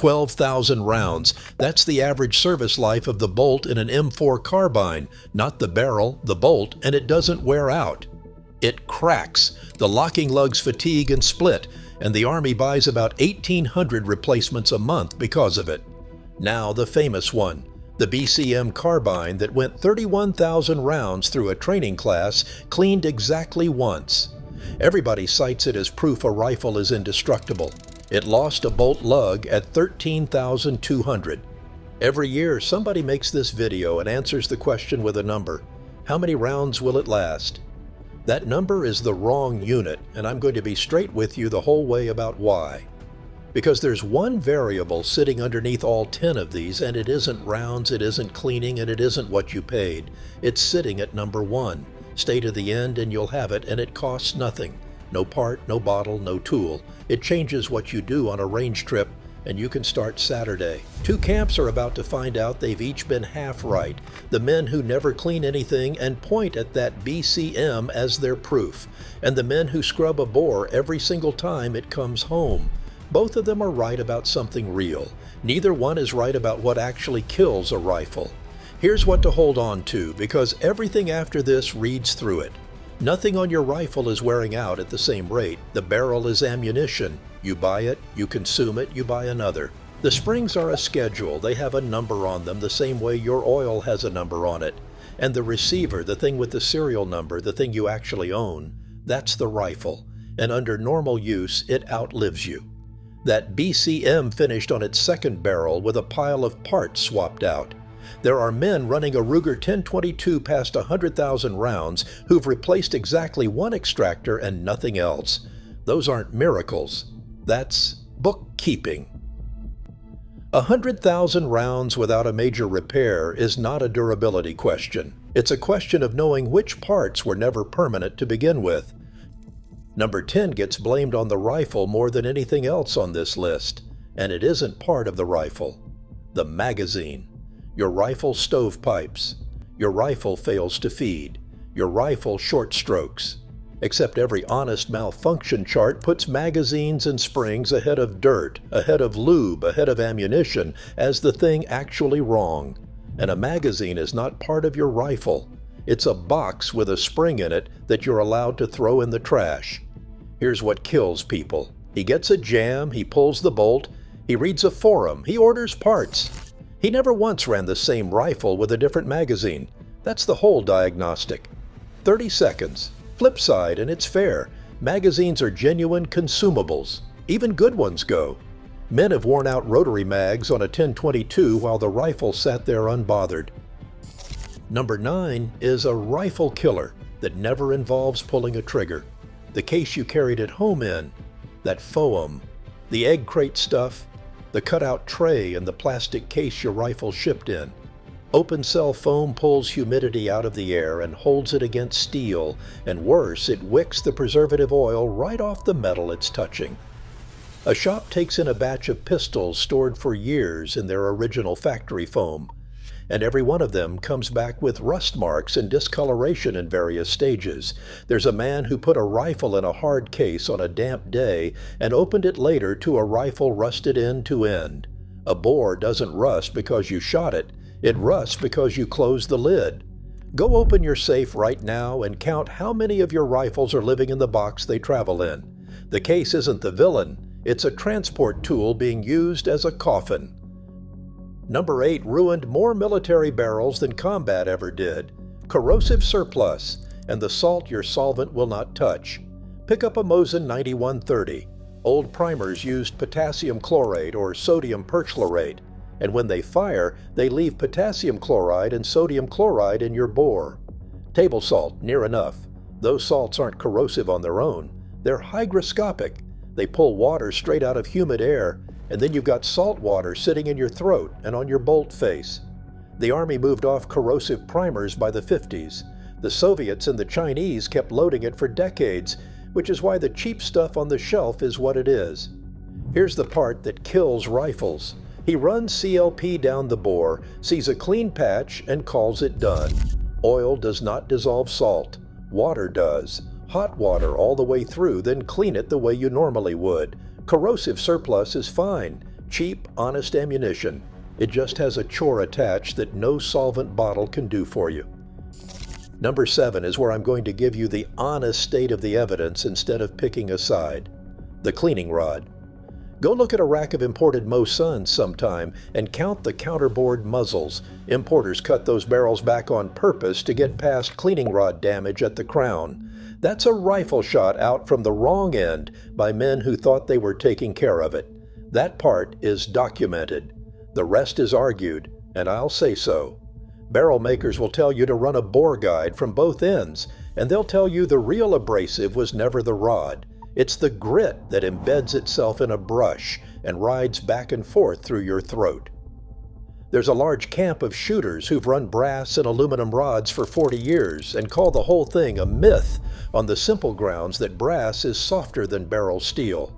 12,000 rounds. That's the average service life of the bolt in an M4 carbine, not the barrel, the bolt, and it doesn't wear out. It cracks, the locking lugs fatigue and split, and the Army buys about 1,800 replacements a month because of it. Now the famous one, the BCM carbine that went 31,000 rounds through a training class, cleaned exactly once. Everybody cites it as proof a rifle is indestructible. It lost a bolt lug at 13,200. Every year somebody makes this video and answers the question with a number. How many rounds will it last? That number is the wrong unit, and I'm going to be straight with you the whole way about why. Because there's one variable sitting underneath all 10 of these, and it isn't rounds, it isn't cleaning, and it isn't what you paid. It's sitting at number 1. Stay to the end and you'll have it, and it costs nothing. No part, no bottle, no tool. It changes what you do on a range trip, and you can start Saturday. 2 camps are about to find out they've each been half right. The men who never clean anything and point at that BCM as their proof, and the men who scrub a bore every single time it comes home. Both of them are right about something real. Neither one is right about what actually kills a rifle. Here's what to hold on to, because everything after this reads through it. Nothing on your rifle is wearing out at the same rate. The barrel is ammunition. You buy it, you consume it, you buy another. The springs are a schedule. They have a number on them the same way your oil has a number on it. And the receiver, the thing with the serial number, the thing you actually own, that's the rifle. And under normal use, it outlives you. That BCM finished on its second barrel with a pile of parts swapped out. There are men running a Ruger 1022 past 100,000 rounds who've replaced exactly one extractor and nothing else. Those aren't miracles. That's bookkeeping. 100,000 rounds without a major repair is not a durability question. It's a question of knowing which parts were never permanent to begin with. Number 10 gets blamed on the rifle more than anything else on this list, and it isn't part of the rifle. The magazine. Your rifle stovepipes. Your rifle fails to feed. Your rifle short strokes. Except every honest malfunction chart puts magazines and springs ahead of dirt, ahead of lube, ahead of ammunition, as the thing actually wrong. And a magazine is not part of your rifle. It's a box with a spring in it that you're allowed to throw in the trash. Here's what kills people. He gets a jam, he pulls the bolt, he reads a forum, he orders parts. He never once ran the same rifle with a different magazine. That's the whole diagnostic. 30 seconds. Flip side, and it's fair. Magazines are genuine consumables. Even good ones go. Men have worn out rotary mags on a 1022 while the rifle sat there unbothered. Number 9 is a rifle killer that never involves pulling a trigger. The case you carried it home in, that foam, the egg crate stuff, the cutout tray and the plastic case your rifle shipped in. Open cell foam pulls humidity out of the air and holds it against steel, and worse, it wicks the preservative oil right off the metal it's touching. A shop takes in a batch of pistols stored for years in their original factory foam, and every one of them comes back with rust marks and discoloration in various stages. There's a man who put a rifle in a hard case on a damp day and opened it later to a rifle rusted end to end. A bore doesn't rust because you shot it. It rusts because you closed the lid. Go open your safe right now and count how many of your rifles are living in the box they travel in. The case isn't the villain. It's a transport tool being used as a coffin. Number 8 ruined more military barrels than combat ever did. Corrosive surplus, and the salt your solvent will not touch. Pick up a Mosin 9130. Old primers used potassium chlorate or sodium perchlorate, and when they fire, they leave potassium chloride and sodium chloride in your bore. Table salt, near enough. Those salts aren't corrosive on their own. They're hygroscopic. They pull water straight out of humid air, and then you've got salt water sitting in your throat and on your bolt face. The Army moved off corrosive primers by the 50s. The Soviets and the Chinese kept loading it for decades, which is why the cheap stuff on the shelf is what it is. Here's the part that kills rifles. He runs CLP down the bore, sees a clean patch, and calls it done. Oil does not dissolve salt. Water does. Hot water all the way through, then clean it the way you normally would. Corrosive surplus is fine. Cheap, honest ammunition. It just has a chore attached that no solvent bottle can do for you. Number 7 is where I'm going to give you the honest state of the evidence instead of picking a side. The cleaning rod. Go look at a rack of imported Mosuns sometime and count the counterboard muzzles. Importers cut those barrels back on purpose to get past cleaning rod damage at the crown. That's a rifle shot out from the wrong end by men who thought they were taking care of it. That part is documented. The rest is argued, and I'll say so. Barrel makers will tell you to run a bore guide from both ends, and they'll tell you the real abrasive was never the rod. It's the grit that embeds itself in a brush and rides back and forth through your throat. There's a large camp of shooters who've run brass and aluminum rods for 40 years and call the whole thing a myth on the simple grounds that brass is softer than barrel steel.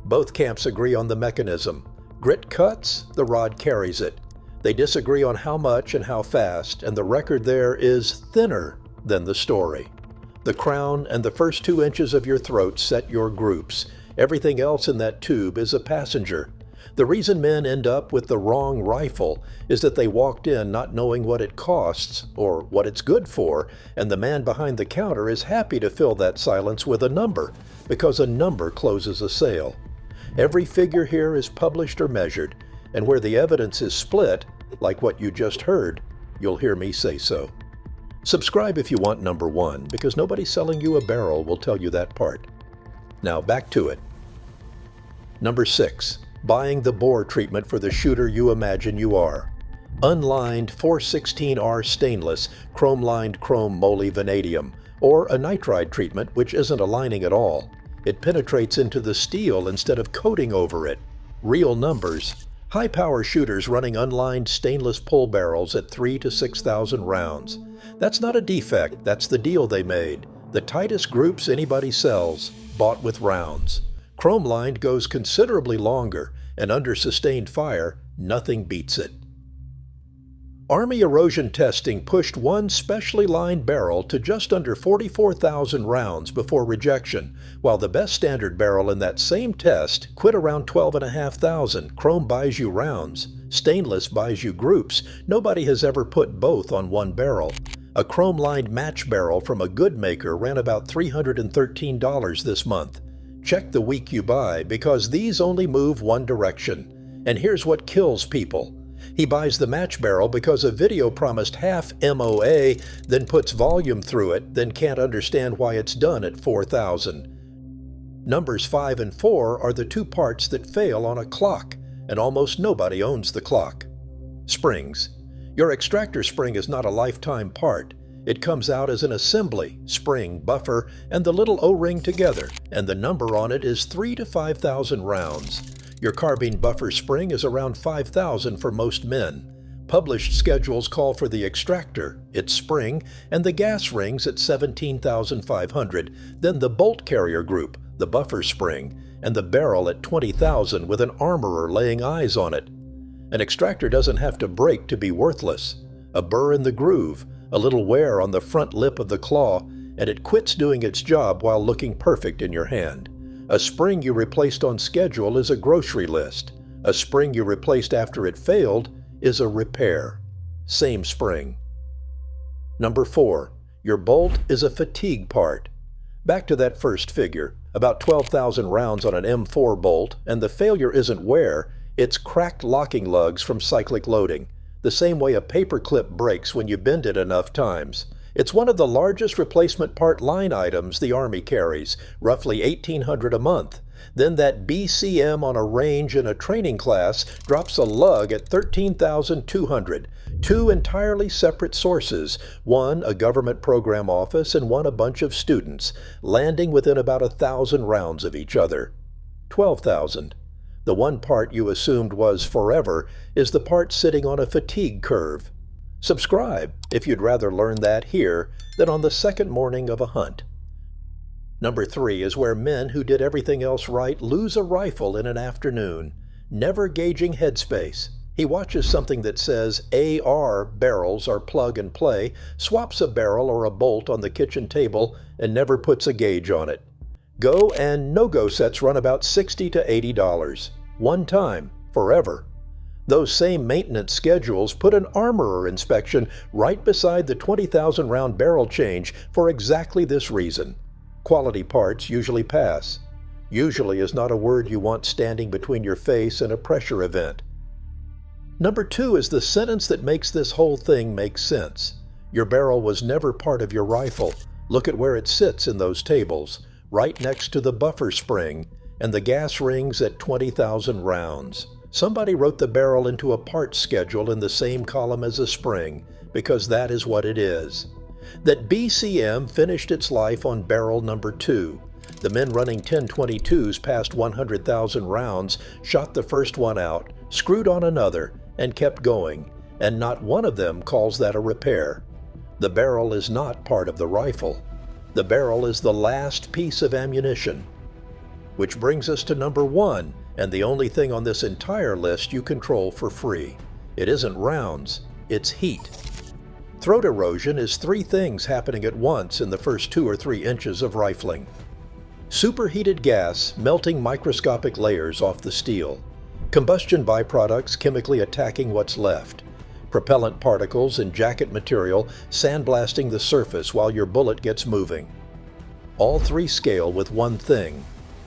Both camps agree on the mechanism. Grit cuts, the rod carries it. They disagree on how much and how fast, and the record there is thinner than the story. The crown and the first 2 inches of your throat set your groups. Everything else in that tube is a passenger. The reason men end up with the wrong rifle is that they walked in not knowing what it costs or what it's good for, and the man behind the counter is happy to fill that silence with a number, because a number closes a sale. Every figure here is published or measured, and where the evidence is split, like what you just heard, you'll hear me say so. Subscribe if you want number 1, because nobody selling you a barrel will tell you that part. Now back to it. Number 6. Buying the bore treatment for the shooter you imagine you are. Unlined 416R stainless, chrome-lined chrome moly vanadium, or a nitride treatment which isn't a lining at all. It penetrates into the steel instead of coating over it. Real numbers. High-power shooters running unlined stainless pull barrels at 3,000 to 6,000 rounds. That's not a defect, that's the deal they made. The tightest groups anybody sells, bought with rounds. Chrome-lined goes considerably longer, and under sustained fire, nothing beats it. Army erosion testing pushed one specially lined barrel to just under 44,000 rounds before rejection, while the best standard barrel in that same test quit around 12,500. Chrome buys you rounds. Stainless buys you groups. Nobody has ever put both on one barrel. A chrome-lined match barrel from a good maker ran about $313 this month. Check the week you buy, because these only move one direction. And here's what kills people. He buys the match barrel because a video promised half MOA, then puts volume through it, then can't understand why it's done at 4,000. Numbers 5 and 4 are the 2 parts that fail on a clock, and almost nobody owns the clock. Springs. Your extractor spring is not a lifetime part. It comes out as an assembly, spring, buffer, and the little O-ring together, and the number on it is 3,000 to 5,000 rounds. Your carbine buffer spring is around 5,000 for most men. Published schedules call for the extractor, its spring, and the gas rings at 17,500, then the bolt carrier group, the buffer spring, and the barrel at 20,000 with an armorer laying eyes on it. An extractor doesn't have to break to be worthless. A burr in the groove, a little wear on the front lip of the claw, and it quits doing its job while looking perfect in your hand. A spring you replaced on schedule is a grocery list. A spring you replaced after it failed is a repair. Same spring. Number 4. Your bolt is a fatigue part. Back to that first figure, about 12,000 rounds on an M4 bolt, and the failure isn't wear, it's cracked locking lugs from cyclic loading, the same way a paper clip breaks when you bend it enough times. It's one of the largest replacement part line items the Army carries, roughly $1,800 a month. Then that BCM on a range in a training class drops a lug at $13,200. 2 entirely separate sources, one a government program office and one a bunch of students, landing within about 1,000 rounds of each other. 12,000. The one part you assumed was forever is the part sitting on a fatigue curve. Subscribe if you'd rather learn that here than on the second morning of a hunt. Number 3 is where men who did everything else right lose a rifle in an afternoon. Never gauging headspace. He watches something that says AR barrels are plug and play, swaps a barrel or a bolt on the kitchen table, and never puts a gauge on it. Go and no-go sets run about $60 to $80. One time, forever. Those same maintenance schedules put an armorer inspection right beside the 20,000 round barrel change for exactly this reason. Quality parts usually pass. Usually is not a word you want standing between your face and a pressure event. Number 2 is the sentence that makes this whole thing make sense. Your barrel was never part of your rifle. Look at where it sits in those tables, right next to the buffer spring and the gas rings at 20,000 rounds. Somebody wrote the barrel into a parts schedule in the same column as a spring, because that is what it is. That BCM finished its life on barrel number 2. The men running 1022s past 100,000 rounds shot the first one out, screwed on another, and kept going, and not one of them calls that a repair. The barrel is not part of the rifle. The barrel is the last piece of ammunition. Which brings us to number 1, and the only thing on this entire list you control for free. It isn't rounds, it's heat. Throat erosion is 3 things happening at once in the first 2 or 3 inches of rifling. Superheated gas melting microscopic layers off the steel. Combustion byproducts chemically attacking what's left. Propellant particles and jacket material sandblasting the surface while your bullet gets moving. All 3 scale with one thing: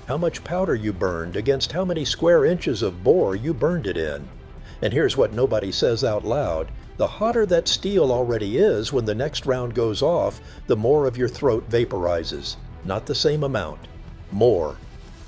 how much powder you burned against how many square inches of bore you burned it in. And here's what nobody says out loud: the hotter that steel already is when the next round goes off, the more of your throat vaporizes. Not the same amount. More.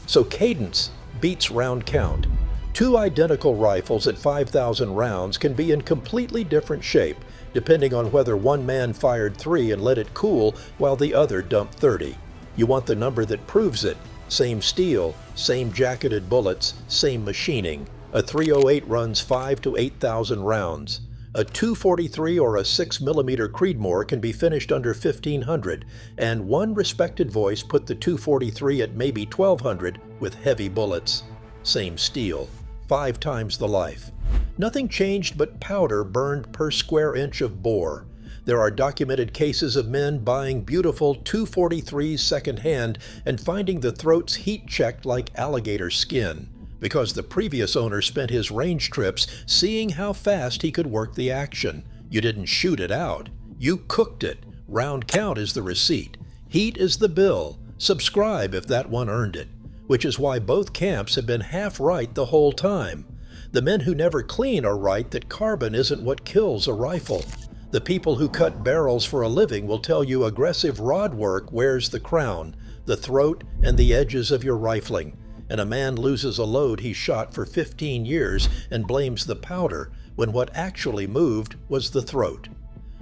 So cadence beats round count. 2 identical rifles at 5,000 rounds can be in completely different shape, depending on whether one man fired 3 and let it cool while the other dumped 30. You want the number that proves it. Same steel, same jacketed bullets, same machining. A 308 runs 5 to 8,000 rounds. A 243 or a 6mm Creedmoor can be finished under 1,500, and one respected voice put the 243 at maybe 1,200 with heavy bullets. Same steel, 5 times the life. Nothing changed but powder burned per square inch of bore. There are documented cases of men buying beautiful 243s secondhand and finding the throats heat-checked like alligator skin, because the previous owner spent his range trips seeing how fast he could work the action. You didn't shoot it out. You cooked it. Round count is the receipt. Heat is the bill. Subscribe if that one earned it. Which is why both camps have been half right the whole time. The men who never clean are right that carbon isn't what kills a rifle. The people who cut barrels for a living will tell you aggressive rod work wears the crown, the throat, and the edges of your rifling. And a man loses a load he shot for 15 years and blames the powder when what actually moved was the throat.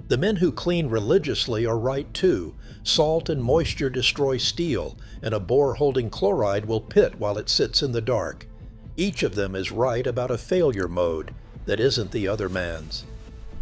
The men who clean religiously are right too. Salt and moisture destroy steel, and a bore holding chloride will pit while it sits in the dark. Each of them is right about a failure mode that isn't the other man's.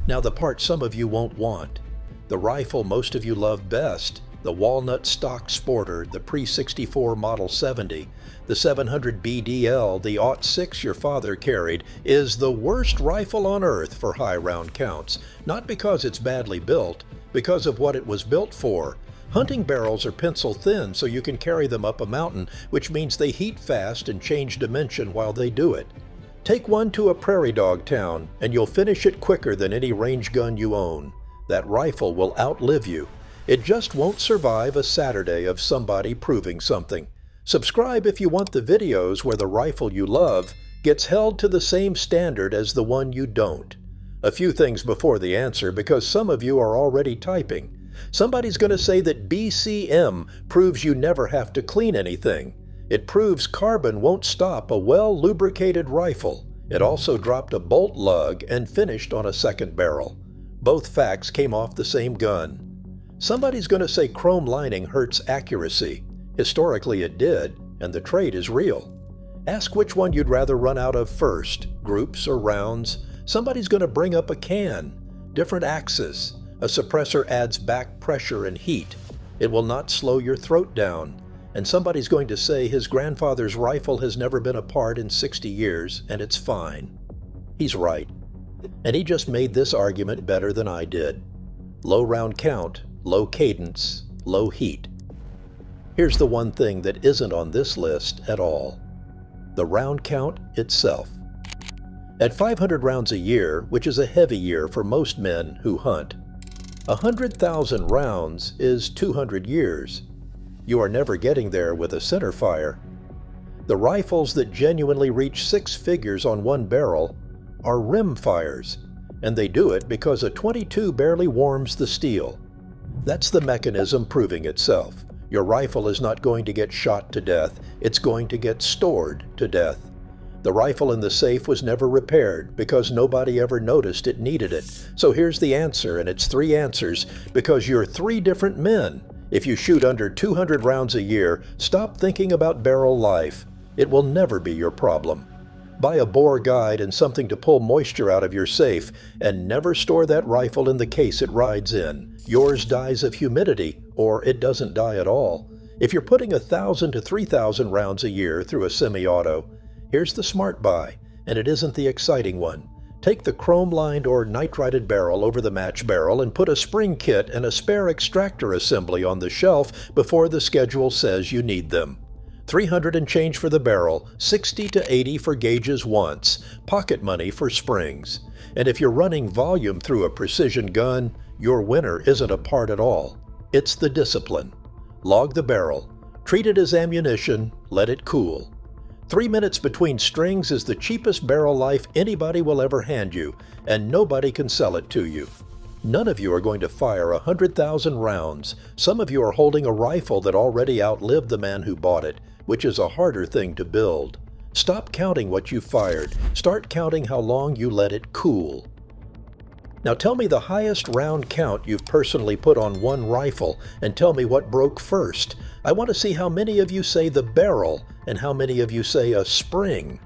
Now the part some of you won't want. The rifle most of you love best, the walnut stock sporter, the pre-64 Model 70, the 700 BDL, the .06 your father carried, is the worst rifle on earth for high round counts, not because it's badly built, because of what it was built for. Hunting barrels are pencil thin so you can carry them up a mountain, which means they heat fast and change dimension while they do it. Take one to a prairie dog town and you'll finish it quicker than any range gun you own. That rifle will outlive you. It just won't survive a Saturday of somebody proving something. Subscribe if you want the videos where the rifle you love gets held to the same standard as the one you don't. A few things before the answer, because some of you are already typing. Somebody's going to say that BCM proves you never have to clean anything. It proves carbon won't stop a well-lubricated rifle. It also dropped a bolt lug and finished on a second barrel. Both facts came off the same gun. Somebody's going to say chrome lining hurts accuracy. Historically it did, and the trade is real. Ask which one you'd rather run out of first, groups or rounds. Somebody's going to bring up a can. Different axis. A suppressor adds back pressure and heat. It will not slow your throat down. And somebody's going to say his grandfather's rifle has never been apart in 60 years, and it's fine. He's right. And he just made this argument better than I did. Low round count, low cadence, low heat. Here's the one thing that isn't on this list at all. The round count itself. At 500 rounds a year, which is a heavy year for most men who hunt, 100,000 rounds is 200 years. You are never getting there with a centerfire. The rifles that genuinely reach 6 figures on one barrel are rim fires, and they do it because a .22 barely warms the steel. That's the mechanism proving itself. Your rifle is not going to get shot to death, it's going to get stored to death. The rifle in the safe was never repaired because nobody ever noticed it needed it. So here's the answer, and it's 3 answers, because you're 3 different men. If you shoot under 200 rounds a year, stop thinking about barrel life. It will never be your problem. Buy a bore guide and something to pull moisture out of your safe, and never store that rifle in the case it rides in. Yours dies of humidity, or it doesn't die at all. If you're putting 1,000 to 3,000 rounds a year through a semi-auto, here's the smart buy, and it isn't the exciting one. Take the chrome-lined or nitrided barrel over the match barrel and put a spring kit and a spare extractor assembly on the shelf before the schedule says you need them. $300 and change for the barrel, $60 to $80 for gauges once, pocket money for springs. And if you're running volume through a precision gun, your winner isn't a part at all. It's the discipline. Log the barrel, treat it as ammunition, let it cool. 3 minutes between strings is the cheapest barrel life anybody will ever hand you, and nobody can sell it to you. None of you are going to fire 100,000 rounds. Some of you are holding a rifle that already outlived the man who bought it, which is a harder thing to build. Stop counting what you fired. Start counting how long you let it cool. Now tell me the highest round count you've personally put on one rifle, and tell me what broke first. I want to see how many of you say the barrel and how many of you say a spring.